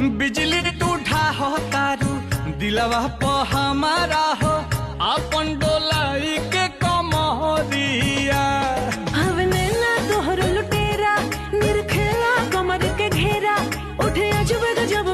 बिजली टूठा हो तारू दिलवा प हमारा हो अपन डोलाई के कमरिया हवने ना तोहर लुटेरा निरखेला कमर के घेरा उठे अजब गजब